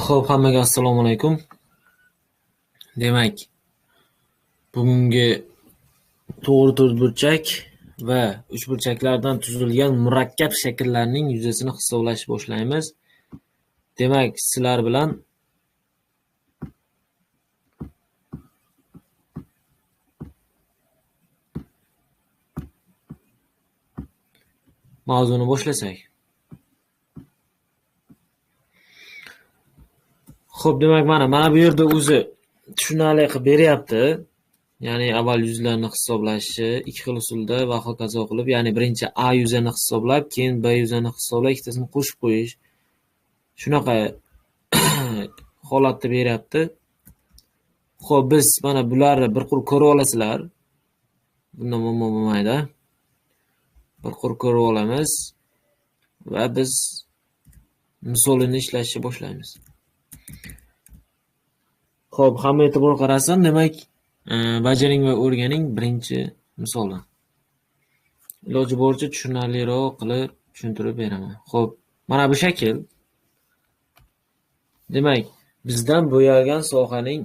Xo'p, hammaga assalomu alaykum. Demak, bugungi to'g'ri va uchburchaklardan tuzilgan murakkab shakllarning yuzasini hisoblashni boshlaymiz. Demak, sizlar bilan mavzuni boshlasak. Xo'p, demak, mana bu yerda o'zi tushunarli qilib beryapti. Ya'ni avval yuzlarni hisoblashi ikki xil usulda va hokazo qilib, ya'ni birinchi A yuzini hisoblab, keyin B yuzini hisoblab, ikkitasini qo'shib qo'yish. Shunaqa holatda beryapti. Xo'p, biz mana bularni bir qur ko'rib olasizlar. Bundan muammo bo'lmaydi. Bir qur ko'rib olamiz va biz misolini ishlashni boshlaymiz. Xo'p, hamma e'tibor qarasin, demak, bajaring va o'rganing birinchi misoli. Iloji boricha tushunarliroq qilib tushuntirib beraman. Xo'p, mana bu shakl. Demak, bizdan bo'yalgan sohaning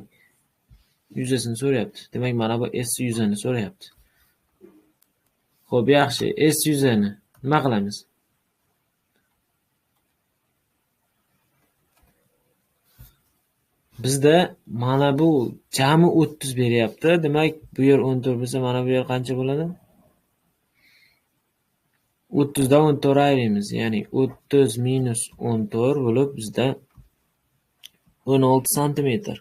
yuzasini so'rayapti. Demak, mana bu S yuzini so'rayapti. Xo'p, yaxshi. S yuzini nima qilamiz? Bizda mana bu jami 30 beryapti. Demak, bu yer 14 bo'lsa, mana bu yer qancha bo'ladi? 30 dan 14 ayiramiz. Ya'ni 30 minus 14 bo'lib bizda 16 santimetr.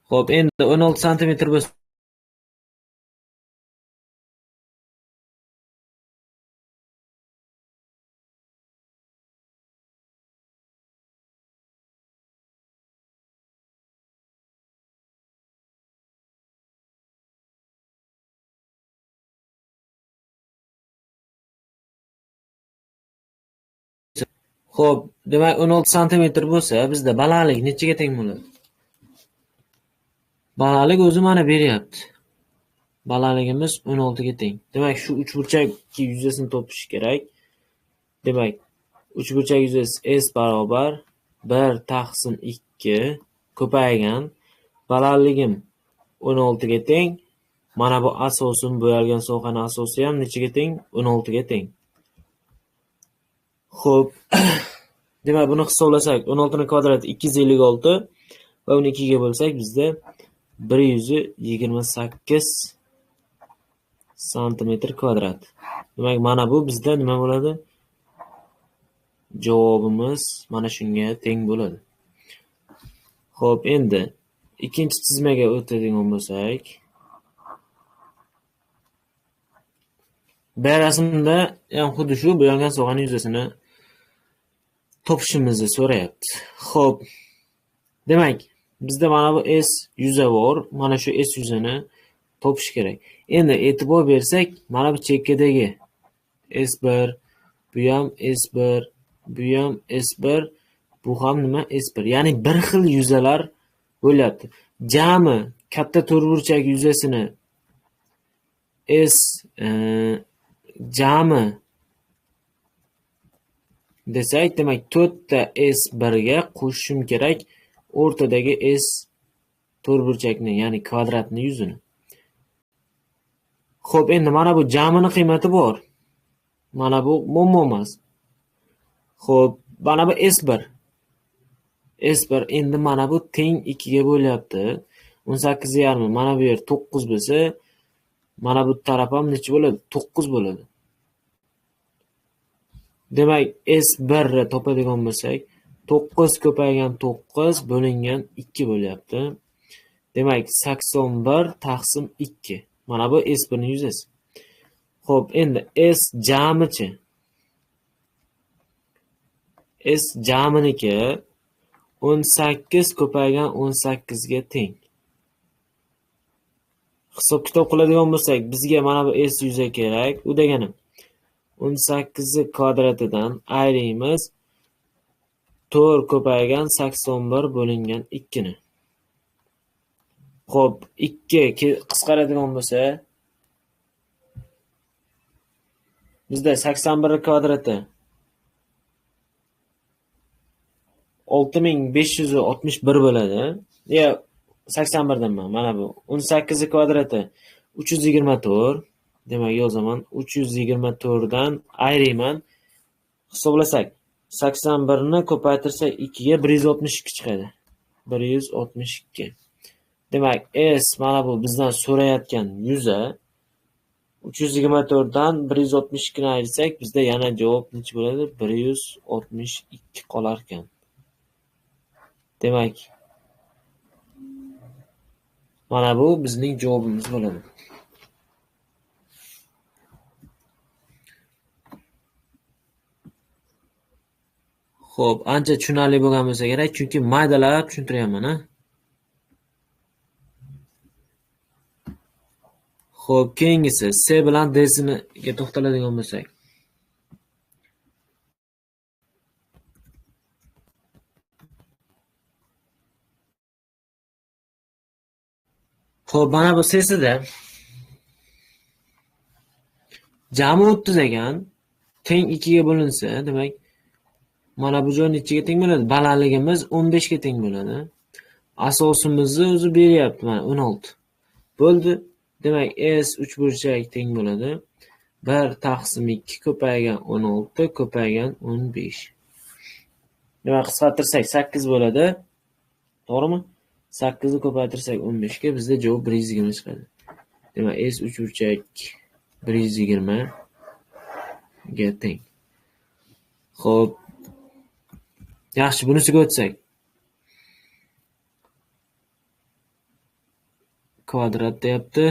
Xo'p, endi 16 santimetr bo'lsa Xo'p, demak 16 santimetr bo'lsa, bizda balandlik nechaga teng bo'ladi? Balandlik o'zi mana beryapti. Balandligimiz 16 ga teng. Demak, shu uchburchak yuzasini topish kerak. Demak, uchburchak yuzasi S barobar 1 taqsim 2 ko'paygan. Balandligim 16 ga teng. Mana bu asosim, bo'yalgan sohaning asosi ham nechaga teng? 16 ga teng. Xo'p, demak, buni hisoblasak, 16 ning kvadrati 256 va uni 2 ga bo'lsak, bizda 128 santimetr kvadrat. Demak, mana bu bizda nima bo'ladi? Javobimiz mana shunga teng bo'ladi. Xo'p, endi ikkinchi chizmaga o'tadigan bo'lsak, bu rasmda ham xuddi shu bo'yalgan sohaning yuzasini topishimizni so'rayapti. Xo'p, demak, bizda mana bu S yuza bor. Mana shu S yuzini topish kerak. Endi e'tibor bersak, mana bu chekkadagi S1, bu ham S1, bu ham S1, bu ham nima? S1. Ya'ni bir xil yuzalar bo'lyapti. Jami katta to'rtburchak yuzasini S jami desak, demak 4 ta S1 ga qo'shishim kerak o'rtadagi S to'rtburchakni, ya'ni kvadratni yuzini. Xo'p, endi mana bu jamini qiymati bor. Mana bu muammo emas. Xo'p, mana bu S1. S1 endi mana bu teng 2 ga bo'lyapti. 18,5. Mana bu yer 9 bo'lsa, mana bu taraf ham necha bo'ladi? 9 bo'ladi. Demak, S1 ni topadigan bo'lsak, 9 ko'paygan 9 bo'lingan 2 bo'lyapti. Demak, 81 taqsim 2. Mana bu S1 ning yuzasi. Xo'p, endi S jamichi. S jaminiki 18 ko'paygan 18 ga teng. Hisob-kitob qiladigan bo'lsak, bizga mana bu S yuza kerak. U degani 18 kvadratidan ayrimiz 4 ko'paygan 81 bo'lingan 2 ni. Xo'p, 2 qisqaradigan bo'lsa, bizda 81 kvadrati 6561 bo'ladi. Ya 81 danman. Mana bu 18 kvadrati 324. Demak, yozaman. 324 dan ayriyman. Hisoblasak, 81 ni ko'paytirsak 2 ga 162 chiqadi. 162. Demak, S mana bu bizdan so'rayotgan yuza. 324 dan 162 ni ayirsak, bizda yana javob necha bo'ladi? 162 qolar ekan. Demak, mana bu bizning javobimiz bo'ladi. Xo'p, ancha tushunarli bo'lgan bo'lsa kerak, chunki maydalab tushuntiryapman, ha. Xo'p, keyingisi C bilan D siniga to'xtaladigan bo'lsak. Xo'p, mana bu C'sida jami 30 ekan, teng 2 ga bo'linsa, demak, mana bu joy nechaga teng bo'ladi? Balandligimiz 15 ga teng bo'ladi. Asosimizni o'zi beryapti, mana 16. Bo'ldi. Demak, S 3 burchak teng bo'ladi. 1 taqsim 2 ko'paygan 16 ko'paygan 15. Demak, qisqartirsak 8 bo'ladi. To'g'rimi? 8 ni ko'paytirsak 15 ga bizda javob 120 chiqadi. Demak, S 3 burchak 120 ga teng. Xo'p. Yaxshi, bunisiga o'tsak. Kvadrat deyapti.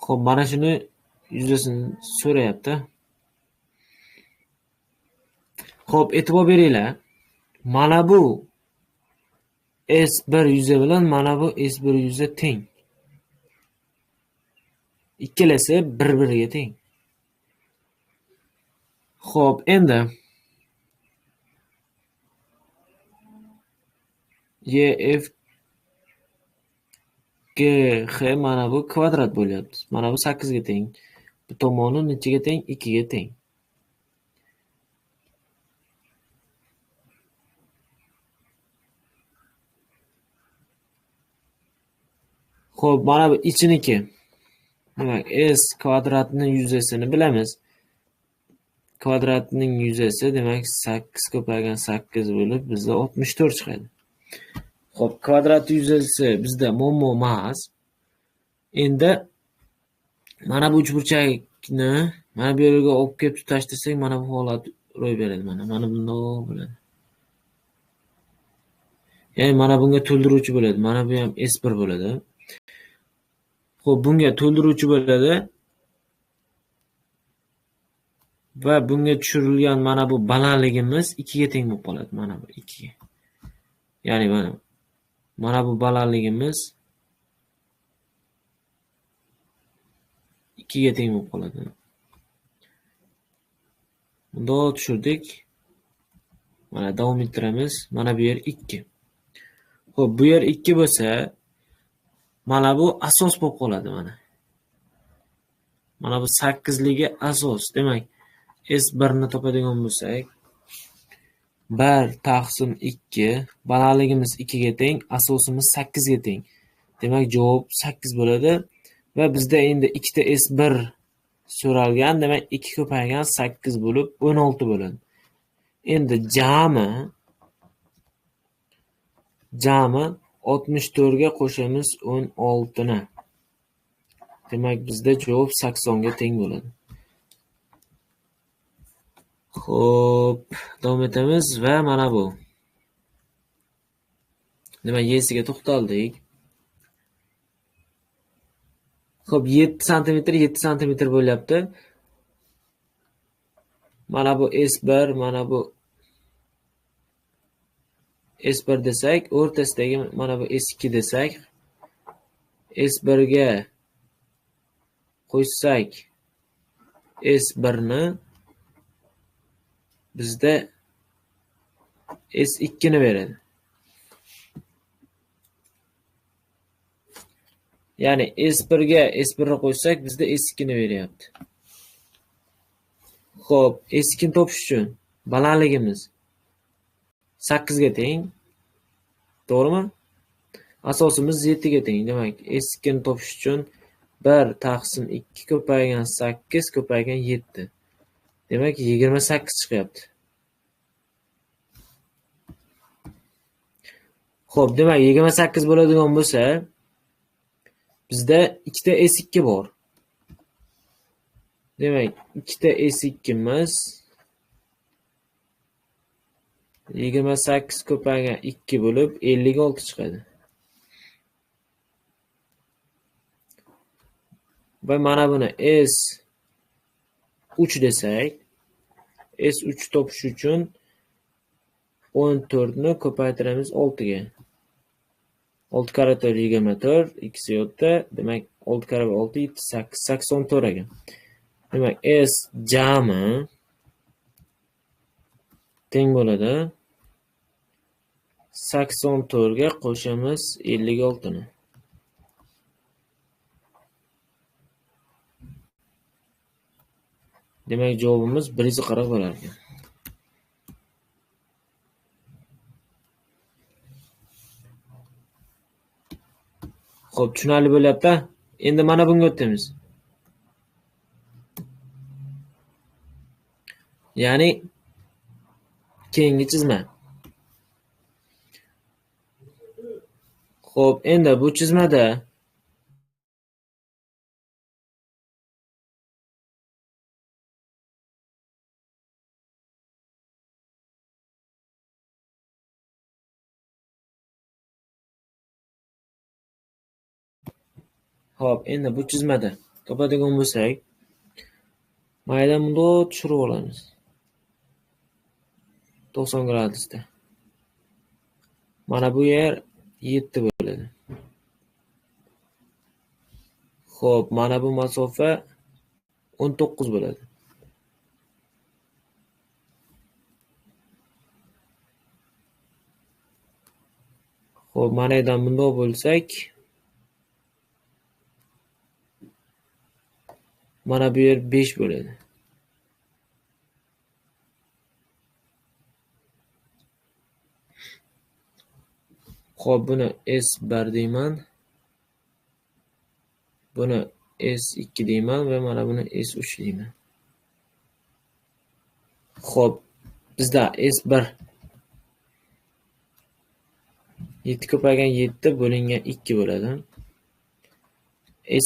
Xo'p, mana shuni yuzasini so'rayapti. Xo'p, e'tibor beringlar. Mana bu S1 yuza bilan mana bu S1 yuza teng. Ikkalasi bir-biriga teng. Xo'p, endi YF GH mana bu kvadrat bo'lyapti. Mana bu 8 ga teng. Bu tomoni nechaga teng? 2 ga teng. Xo'p, mana bu ichiniki. Demak, S kvadratning yuzasini bilamiz. Kvadratning yuzasi demak 8 ko'paygan 8 bo'lib bizda 64 chiqadi. Xo'p, kvadrat yuzasi bizda muammo emas. Endi mana bu uchburchakni mana bu yerga olib kelib tutashtirsak, mana bu holat ro'y beradi. Mana bunday bo'ladi. Ya'ni mana bunga to'ldiruvchi bo'ladi. Mana bu ham S1 bo'ladi. Xo'p, bunga to'ldiruvchi bo'ladi. Va bunga tushirilgan mana bu balandligimiz 2 ga teng bo'lib qoladi. Mana bu 2 ga. Ya'ni mana bu balandligimiz 2 ga teng bo'lib qoladi. Bunday tushirdik. Mana davom ettiramiz. Mana bu yer 2. Xo'p, bu yer 2 bo'lsa, mana bu asos bo'lib qoladi mana. Mana bu 8 ligi asos. Demak, S1 ni topadigan bo'lsak, 1 taqsim 2, balandligimiz 2 ga teng, asosimiz 8 ga teng. Demak, javob 8 bo'ladi va bizda endi ikkita S1 so'ralgan, demak 2 ko'paygan 8 bo'lib 16 bo'ladi. Endi jami 64 ga qo'shamiz 16 ni. Demak, bizda javob 80 ga teng bo'ladi. Xo'p, davom etamiz va mana bu. Demak, yesiga to'xtaldik. Xo'p, 7 sm 7 sm bo'lyapti. Mana bu S1, mana bu S1 desak, o'rtasidagi mana bu S2 desak, S1 ga qo'ysak S1 ni bizda S2 ni beradi. Ya'ni S1 ga S1 ni qo'ysak bizda S2 ni beryapti. Xo'p, S2 ni topish uchun balandligimiz 8 ga teng. To'g'rimi? Asosimiz 7 ga teng. Demak, S2 ni topish uchun 1 taqsim 2 ko'paygan 8 ko'paygan 7. Demak, 28 chiqyapti. Xo'p, demak 28 bo'ladigan bo'lsa, bizda ikkita S2 bor. Demak, ikkita S2 imiz 28 ko'paygan 2 bo'lib 56 chiqadi. Va mana buni S3 desak, S3 topish uchun 14 ni ko'paytiramiz 6 ga. 6 kare 4 24, ikisi yo'qda. Demak, 6 kare 6 7 8 84 ekan. Demak, S jami teng bo'ladi 84 ga qo'shamiz 56 ni. Demak, javobimiz 140 bo'lar ekan. Xo'p, tushunarli bo'lyapti. Endi mana bunga o'tamiz. Ya'ni keyingi chizma. Xo'p, endi bu chizmada topadigan bo'lsak, mayda bundoq tushirib olamiz. 90 gradusda. Mana bu yer 7 bo'ladi. Xo'p, mana bu masofa 19 bo'ladi. Xo'p, mana yerdan bundoq bo'lsak, mana bu yer 5 bo'ladi. Xo'p, buni S1 deyman. Buni S2 deyman va mana buni S3 deyman. Xo'p, bizda S1 7 ko'paygan 7 bo'lingan 2 bo'ladi.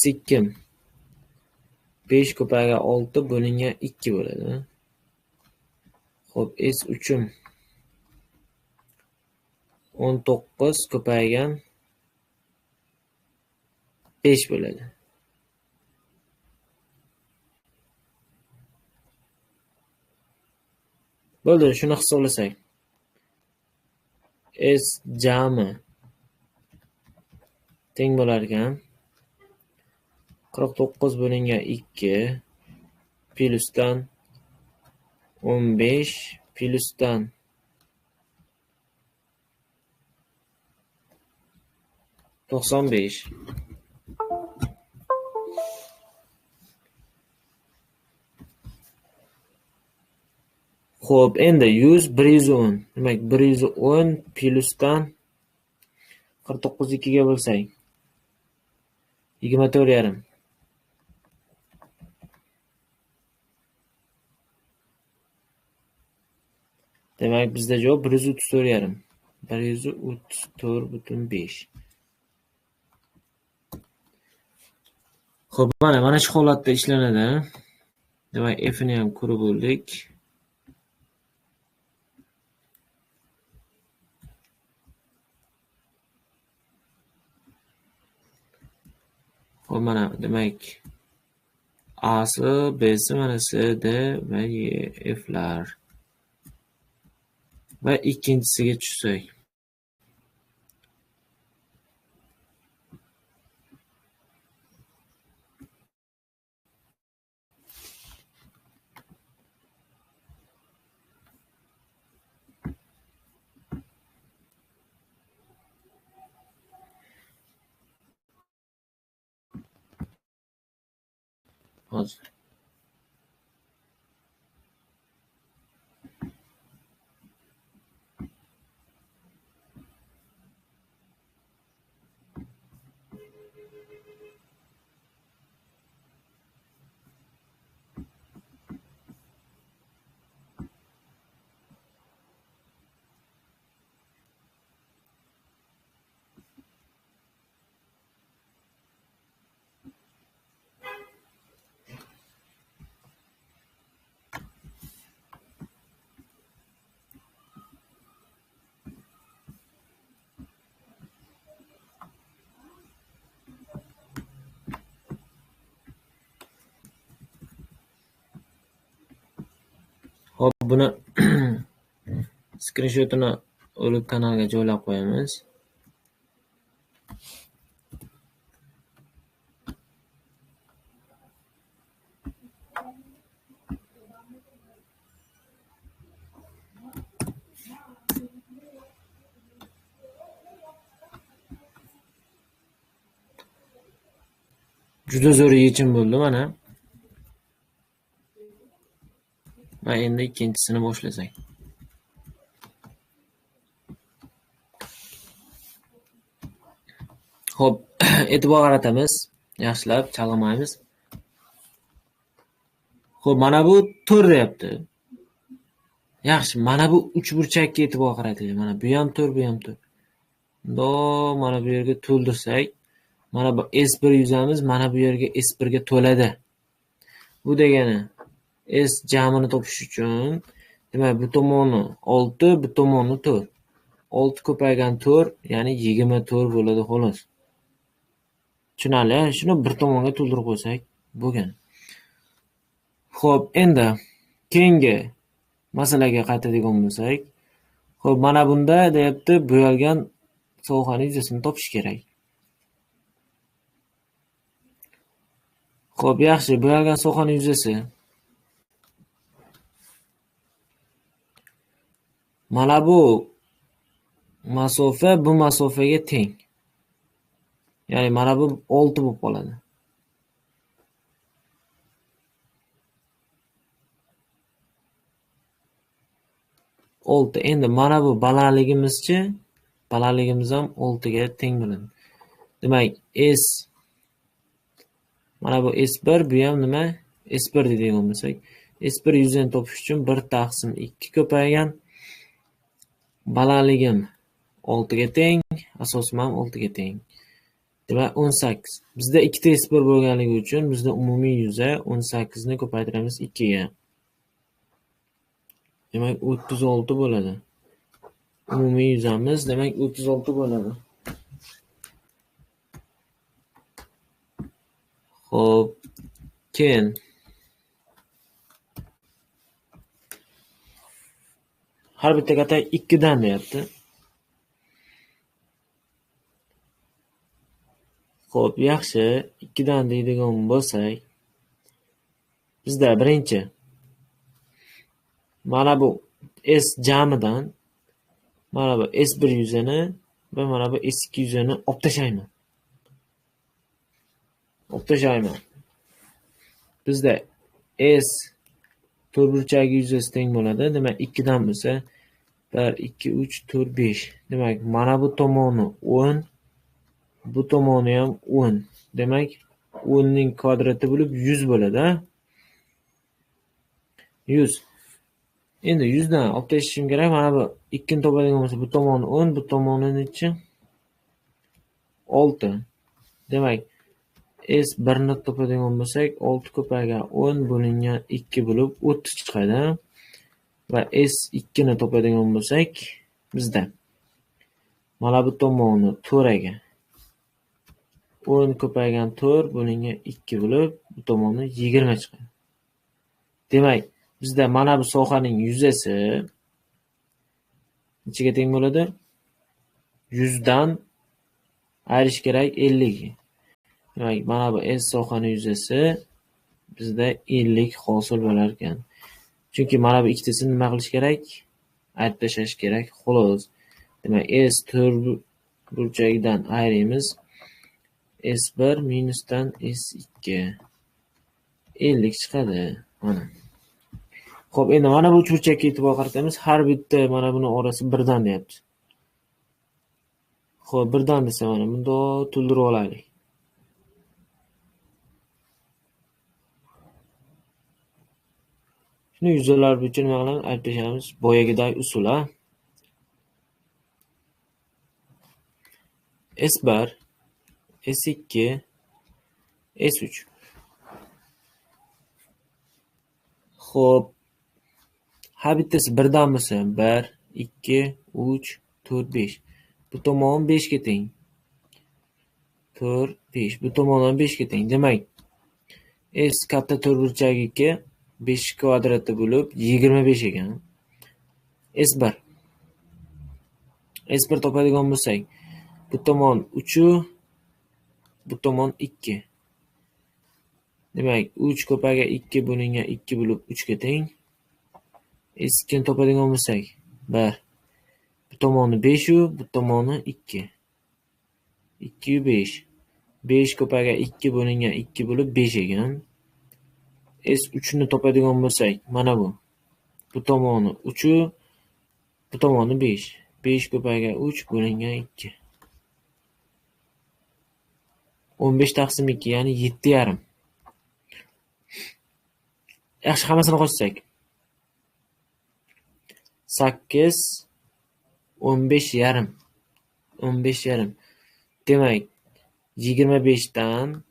S2 5 ko'paygan 6 bo'lingan 2 bo'ladi. Xo'p, S3 19 ko'paygan 5 bo'ladi. Bo'ldi, shuni hisoblasak. S jami teng bo'lar ekan 49 bo'lingan 2 plyusdan 15 plyusdan 95. Xo'p, endi 100 110. Demak, 110 plyusdan 49 2 ga bo'lsak 24,5. Demak, bizda javob 134,5. 134,5. Xo'p, mana shu holatda ishlanadi. Demak, F ni ham ko'rib bo'ldik. Xo'p, mana demak A'si, B'si mana C, D va E, F'lar. Va ikkinchisiga tushsak. Hozir. buni skrinshotini olib kanalga joylab qo'yamiz. Juda zo'r yechim bo'ldi mana. Va endi ikkinchisini boshlasak. Xo'p, e'tibor qaratamiz. Yaxshilab chalg'imaymiz. Xo'p, mana bu 4 deyapti. Yaxshi, mana bu uchburchakka e'tibor qaratinglar. Mana bu ham 4, bu ham 4. Mana bu yerga to'ldirsak, mana bu S1 yuzamiz, mana bu yerga S1 ga to'ladi. Bu degani S jamini topish uchun, demak, bu tomoni 6, bu tomoni 4. 6 ko'paygan 4, ya'ni 24 bo'ladi xolos. Tushunarli? Shuni bir tomonga to'ldirib qo'ysak bo'lgan. Xo'p, endi keyingi masalaga qaytadigan bo'lsak, xo'p, mana bunda deyapti, bo'yalgan sohaning yuzasini topish kerak. Xo'p, yaxshi, bo'yalgan sohaning yuzasi. Mana bu masofa bu masofaga teng. Ya'ni mana bu 6 bo'lib qoladi. Endi mana bu balandligimizchi, balandligimiz ham 6 ga teng bo'ladi. Demak, mana bu S1, bu ham nima? S1 deydigan bo'lsak, S1 yuzini topish uchun 1 taqsim 2 ko'paygan balandligim 6 ga teng, asosim ham 6 ga teng. Demak, 18. Bizda ikkita S1 bo'lganligi uchun bizda umumiy yuza 18 ni ko'paytiramiz 2 ga. Demak, 36 bo'ladi. Umumiy yuzamiz demak 36 bo'ladi. Xo'p, keyin har bitta qator 2 dan deyapti. Xo'p, yaxshi, 2 dan deydigan bo'lsak, bizda birinchi mana bu S jamidan mana bu S1 yuzini va mana bu S2 yuzini olib tashlayman. Bizda S to'rtburchagi yuzasi teng bo'ladi. Demak, 2 dan bo'lsa 1 2 3 4 5. Demak, mana bu tomoni 10, bu tomoni ham 10. Demak, 10 ning kvadrati bo'lib 100 bo'ladi. 100. Endi 100 dan olib tashlashim kerak. Mana bu 2 ni topadigan bo'lsa, bu tomoni 10, bu tomoni nechi? 6. Demak, S1 ni topadigan bo'lsak, 6 ko'paygan 10 bo'lingan 2 bo'lib 30 chiqadi. Va S2 ni topadigan bo'lsak, bizda mana bu tomoni 4 ga 10 ko'paygan 4 bo'lingan 2 bo'lib, bu tomoni 20 chiqadi. Demak, bizda mana bu sohaning yuzasi nechaga teng bo'ladi? 100 dan ayirish kerak 50 ga. Demak, mana bu S sohaning yuzasi bizda 50 hosil bo'lar ekan. Chunki mana bu ikkitasini nima qilish kerak? Ayirib tashlash kerak, xolos. Demak, S to'rtburchagidan ayiramiz. S1 minusdan S2 50 chiqadi. Mana. Xo'p, endi mana bu uchburchakka e'tibor qaratamiz. Har bitta mana buni orasi 1 dan deyapti. Xo'p, 1 dan desa mana bunda to'ldirib olaylik. Shuni yuzalar bo'yicha nima qilamiz? Aytib tashlaymiz. Boyagidagi usul, ha. S1, S2, S3. Xo'p, har bittasi 1 dan bo'lsa, 1, 2, 3, 4, 5. Bu tomon 5 ga teng. 4, 5. Bu tomon ham 5 ga teng. Demak, S katta to'rtburchagiga 5 kvadrati bo'lib 25 ekan. S1. S1 topadigan bo'lsak, bu tomon 3, bu tomon 2. Demak, 3 ko'paga 2 bo'lingan 2 bo'lib 3 ga teng. S2 topadigan bo'lsak, 1. Bu tomoni 5, bu tomoni 2. 2 5. 5 ko'paga 2 bo'lingan 2 bo'lib 5 ekan. S3 ni topadigan bo'lsak, mana bu. Bu tomoni 3, bu tomoni 5. 5 ko'paga 3 bo'lingan 2. 15 taqsim 2, ya'ni 7,5. Yaxshi, hammasini qo'shsak 8, 15,5. 15,5. Demak, 25 dan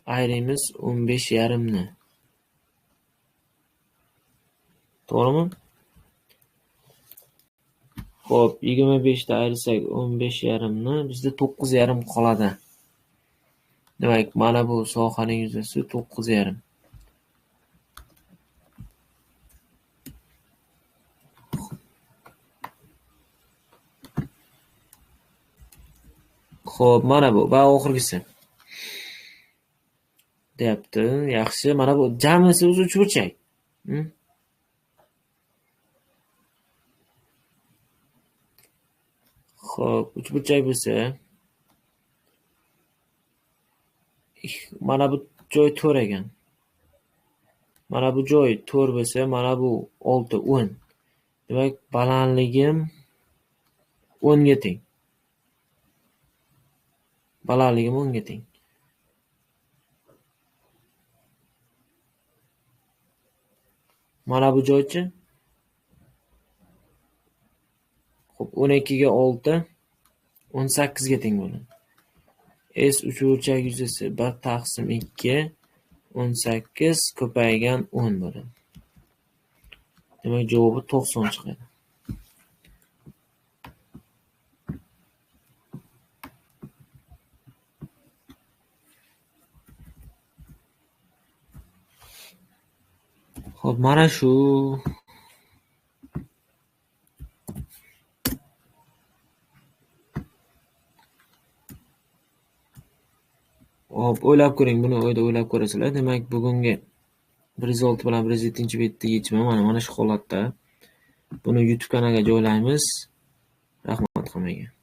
ayrimiz 15,5 ni. To'g'rimi? Xo'p, 25 dan ayirsak 15,5 ni, bizda 9,5 qoladi. Demak, mana bu sohaning yuzasi 9,5. Xo'p, mana bu va oxirgisi. Deyapti. Yaxshi, mana bu jamisi o'zi uchburchak. Xo'p, uchburchak bo'lsa, mana bu joy 4 ekan. Mana bu joy 4 bo'lsa, mana bu 6, 10. Demak, balandligim 10 ga teng. Balandligim 10 ga teng. Mana bu joychi. Xo'p, 12 ga 6, 18 ga teng bo'ladi. S uchburchak yuzasi 1 taqsim 2, 18 ko'paygan 10 bo'ladi. Demak, javobi 90 chiqadi. Xo'p, mana shu. Hop, o'ylab ko'ring, buni o'ylab ko'rasizlar. Demak, bugungi 106 bilan 107-betni yechimi mana shu holatda. Buni YouTube kanaliga joylaymiz. Rahmat hammaga.